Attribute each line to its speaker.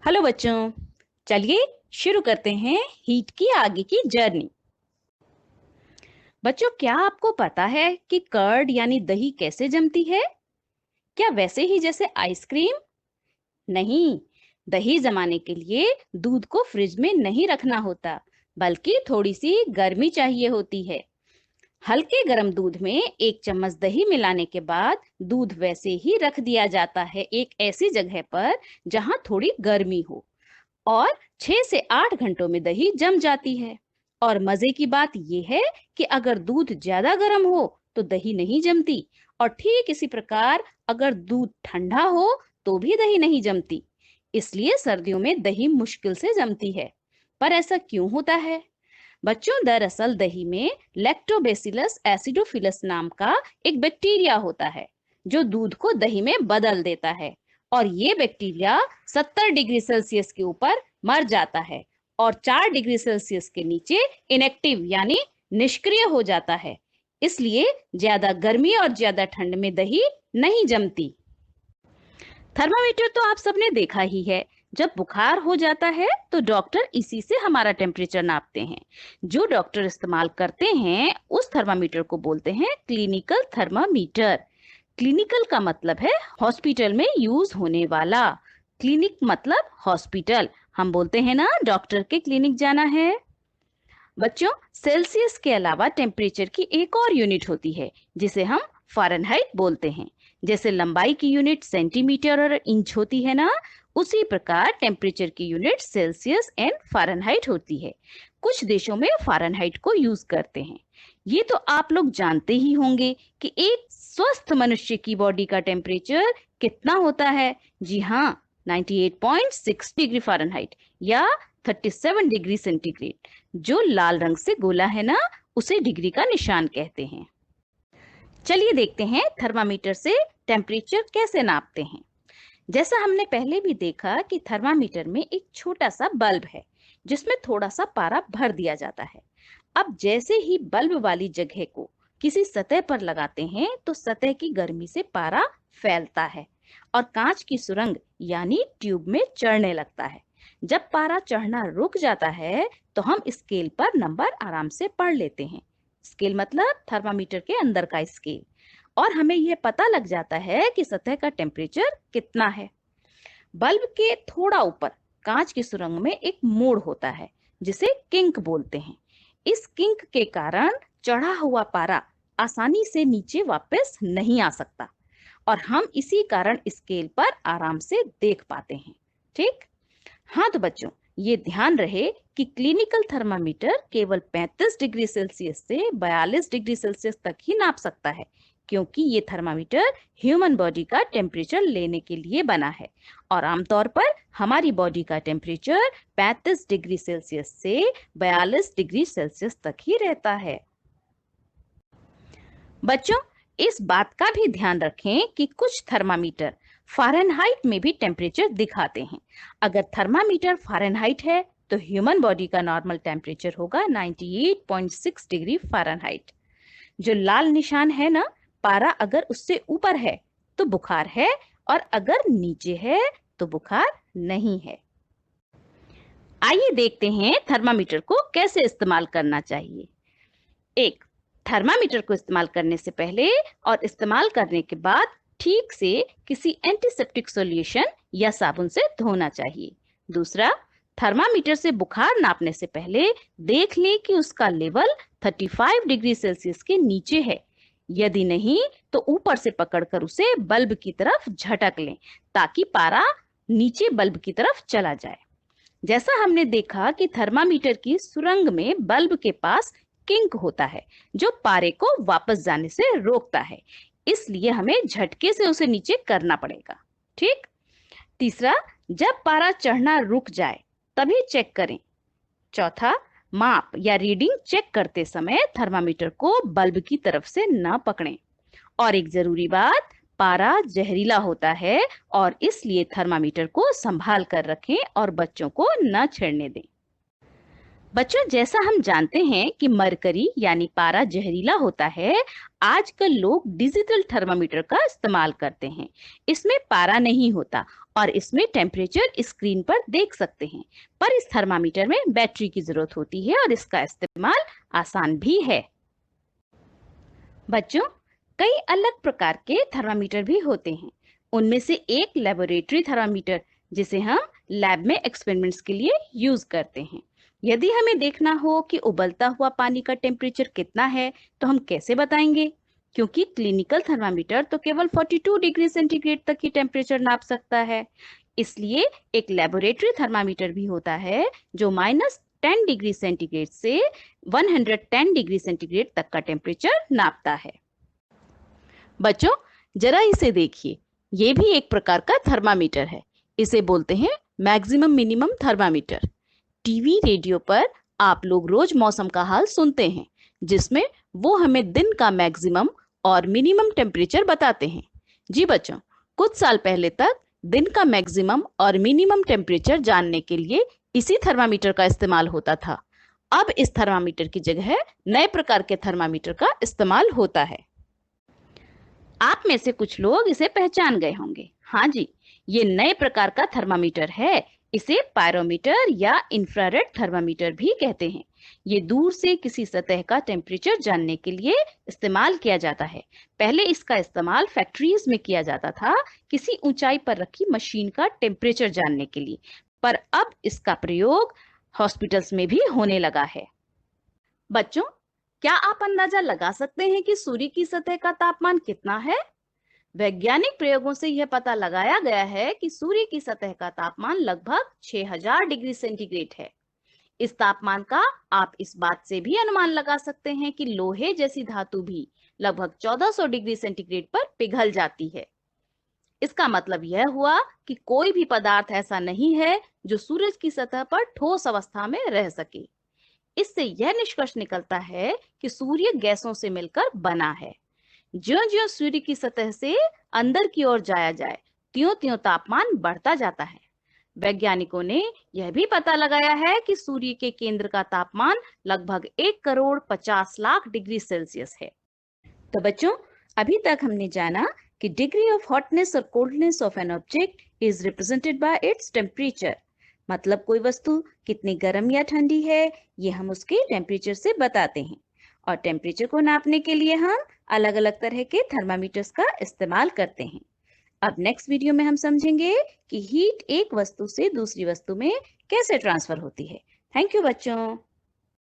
Speaker 1: Hello बच्चों, चलिए शुरू करते हैं हीट की आगे की जर्नी। बच्चों, क्या आपको पता है कि कर्ड यानी दही कैसे जमती है? क्या वैसे ही जैसे आइसक्रीम? नहीं, दही जमाने के लिए दूध को फ्रिज में नहीं रखना होता, बल्कि थोड़ी सी गर्मी चाहिए होती है। हल्के गर्म दूध में 1 चम्मच दही मिलाने के बाद दूध वैसे ही रख दिया जाता है एक ऐसी जगह पर जहां थोड़ी गर्मी हो, और 6 से 8 घंटों में दही जम जाती है। और मजे की बात यह है कि अगर दूध ज्यादा गर्म हो तो दही नहीं जमती, और ठीक इसी प्रकार अगर दूध ठंडा हो तो भी दही नहीं जमती। इसलिए सर्दियों में दही मुश्किल से जमती है। पर ऐसा क्यों होता है? बच्चों, दरअसल दही में लैक्टोबैसिलस एसिडोफिलस नाम का एक बैक्टीरिया होता है जो दूध को दही में बदल देता है। और ये बैक्टीरिया 70 डिग्री सेल्सियस के ऊपर मर जाता है और 4 डिग्री सेल्सियस के नीचे इनएक्टिव यानी निष्क्रिय हो जाता है। इसलिए ज्यादा गर्मी और ज्यादा ठंड में दही नहीं जमती। थर्मामीटर तो आप सबने देखा ही है। जब बुखार हो जाता है तो डॉक्टर इसी से हमारा टेम्परेचर नापते हैं। जो डॉक्टर इस्तेमाल करते हैं उस थर्मामीटर को बोलते हैं क्लिनिकल थर्मामीटर। क्लिनिकल का मतलब है हॉस्पिटल में यूज होने वाला। क्लिनिक मतलब हॉस्पिटल। हम बोलते हैं ना, डॉक्टर के क्लिनिक जाना है। बच्चों, सेल्सियस के अलावा टेम्परेचर की एक और यूनिट होती है जिसे हम फ़ारेनहाइट बोलते हैं। जैसे लंबाई की यूनिट सेंटीमीटर और इंच होती है ना, उसी प्रकार टेम्परेचर की यूनिट सेल्सियस एंड फ़ारेनहाइट होती है। कुछ देशों में फ़ारेनहाइट को यूज करते हैं। ये तो आप लोग जानते ही होंगे कि एक स्वस्थ मनुष्य की बॉडी का टेम्परेचर कितना होता है। जी हाँ, 98.6 डिग्री फ़ारेनहाइट या 37 डिग्री सेंटीग्रेड। जो लाल रंग से गोला है ना, उसे डिग्री का निशान कहते हैं। चलिए देखते हैं थर्मामीटर से टेम्परेचर कैसे नापते हैं। जैसा हमने पहले भी देखा कि थर्मामीटर में एक छोटा सा बल्ब है जिसमें थोड़ा सा पारा भर दिया जाता है। अब जैसे ही बल्ब वाली जगह को किसी सतह पर लगाते हैं तो सतह की गर्मी से पारा फैलता है और कांच की सुरंग यानी ट्यूब में चढ़ने लगता है। जब पारा चढ़ना रुक जाता है तो हम स्केल पर नंबर आराम से पढ़ लेते हैं। स्केल मतलब थर्मामीटर के अंदर का स्केल। और हमें यह पता लग जाता है कि सतह का टेम्परेचर कितना है। बल्ब के थोड़ा ऊपर कांच की सुरंग में एक मोड़ होता है जिसे किंक बोलते हैं। इस किंक के कारण चढ़ा हुआ पारा आसानी से नीचे वापस नहीं आ सकता और हम इसी कारण स्केल पर आराम से देख पाते हैं। ठीक? हाँ तो बच्चों, ये ध्यान रहे कि क्लिनिकल थर्मामीटर केवल 35 डिग्री सेल्सियस से 42 डिग्री सेल्सियस तक ही नाप सकता है, क्योंकि ये थर्मामीटर ह्यूमन बॉडी का टेम्परेचर लेने के लिए बना है और आमतौर पर हमारी बॉडी का टेम्परेचर 35 डिग्री सेल्सियस से 42 डिग्री सेल्सियस तक ही रहता है। बच्चों, इस बात का भी ध्यान रखें कि कुछ थर्मामीटर फ़ारेनहाइट में भी टेम्परेचर दिखाते हैं। अगर थर्मामीटर फ़ारेनहाइट है तो ह्यूमन बॉडी का नॉर्मल टेम्परेचर होगा 98.6 डिग्री फ़ारेनहाइट। जो लाल निशान है ना, पारा अगर उससे ऊपर है तो बुखार है और अगर नीचे है तो बुखार नहीं है। आइए देखते हैं थर्मामीटर को कैसे इस्तेमाल करना चाहिए। एक, थर्मामीटर को इस्तेमाल करने से पहले और इस्तेमाल करने के बाद ठीक से किसी एंटीसेप्टिक सॉल्यूशन या साबुन से धोना चाहिए। दूसरा, थर्मामीटर से बुखार नापने से पहले देख लें कि उसका लेवल 35 डिग्री सेल्सियस के नीचे है। यदि नहीं तो ऊपर से पकड़कर उसे बल्ब की तरफ झटक लें ताकि पारा नीचे बल्ब की तरफ चला जाए। जैसा हमने देखा कि थर्मामीटर की सुरंग में बल्ब के पास किंक होता है जो पारे को वापस जाने से रोकता है। इसलिए हमें झटके से उसे नीचे करना पड़ेगा। ठीक? तीसरा, जब पारा चढ़ना रुक जाए तभी चेक करें। चौथा, माप या रीडिंग चेक करते समय थर्मामीटर को बल्ब की तरफ से न पकड़ें। और एक जरूरी बात, पारा जहरीला होता है और इसलिए थर्मामीटर को संभाल कर रखें और बच्चों को न छेड़ने दें। बच्चों, जैसा हम जानते हैं कि मरकरी यानी पारा जहरीला होता है, आजकल लोग डिजिटल थर्मामीटर का इस्तेमाल करते हैं। इसमें पारा नहीं होता और इसमें टेम्परेचर स्क्रीन पर देख सकते हैं। पर इस थर्मामीटर में बैटरी की जरूरत होती है और इसका इस्तेमाल आसान भी है। बच्चों, कई अलग प्रकार के थर्मामीटर भी होते हैं। उनमें से एक लेबोरेटरी थर्मामीटर, जिसे हम लैब में एक्सपेरिमेंट्स के लिए यूज करते हैं। यदि हमें देखना हो कि उबलता हुआ पानी का टेम्परेचर कितना है, तो हम कैसे बताएंगे? क्योंकि क्लिनिकल थर्मामीटर तो केवल 42 डिग्री सेंटीग्रेड तक ही टेम्परेचर नाप सकता है। इसलिए एक लेबोरेटरी थर्मामीटर भी होता है जो -10 डिग्री सेंटीग्रेड से 110 डिग्री सेंटीग्रेड तक का टेम्परेचर नापता है। बच्चों, जरा इसे देखिए। ये भी एक प्रकार का थर्मामीटर है। इसे बोलते हैं maximum minimum thermometer. TV, radio पर आप लोग रोज मौसम का हाल सुनते हैं, जिसमें वो हमें दिन का मैक्सिमम और मिनिमम टेम्परेचर बताते हैं। जी बच्चों, कुछ साल पहले तक दिन का मैक्सिमम और मिनिमम टेम्परेचर जानने के लिए इसी थर्मामीटर का इस्तेमाल होता था। अब इस थर्मामीटर की जगह नए प्रकार के थर्मामीटर का इस्तेमाल होता है। आप में से कुछ लोग इसे पहचान गए होंगे। हाँ जी, ये नए प्रकार का थर्मामीटर है। इसे पायरोमीटर या इंफ्रारेड थर्मामीटर भी कहते हैं। ये दूर से किसी सतह का टेम्परेचर जानने के लिए इस्तेमाल किया जाता है। पहले इसका इस्तेमाल फैक्ट्रीज में किया जाता था, किसी ऊंचाई पर रखी मशीन का टेम्परेचर जानने के लिए। पर अब इसका प्रयोग हॉस्पिटल्स में भी होने लगा है। बच्चों, क्या आप अंदाजा लगा सकते हैं कि सूर्य की सतह का तापमान कितना है? वैज्ञानिक प्रयोगों से यह पता लगाया गया है कि सूर्य की सतह का तापमान लगभग 6000 डिग्री सेंटीग्रेड है। इस तापमान का आप इस बात से भी अनुमान लगा सकते हैं कि लोहे जैसी धातु भी लगभग 1400 डिग्री सेंटीग्रेड पर पिघल जाती है। इसका मतलब यह हुआ कि कोई भी पदार्थ ऐसा नहीं है जो सूरज की सतह पर ठोस अवस्था में रह सके। इससे यह निष्कर्ष निकलता है कि सूर्य गैसों से मिलकर बना है। ज्यों-ज्यों सूर्य की सतह से अंदर की ओर जाया जाए, त्यों-त्यों तापमान बढ़ता जाता है। वैज्ञानिकों ने यह भी पता लगाया है कि सूर्य के केंद्र का तापमान लगभग 1,50,00,000 डिग्री सेल्सियस है। तो बच्चों, अभी तक हमने जाना कि डिग्री ऑफ हॉटनेस और coldness of an object is represented by its temperature. मतलब कोई वस्तु कितनी गर्म या ठंडी है, ये हम उसके टेम्परेचर से बताते हैं। और टेम्परेचर को नापने के लिए हम अलग अलग तरह के थर्मामीटर्स का इस्तेमाल करते हैं। अब नेक्स्ट वीडियो में हम समझेंगे कि हीट एक वस्तु से दूसरी वस्तु में कैसे ट्रांसफर होती है। थैंक यू बच्चों।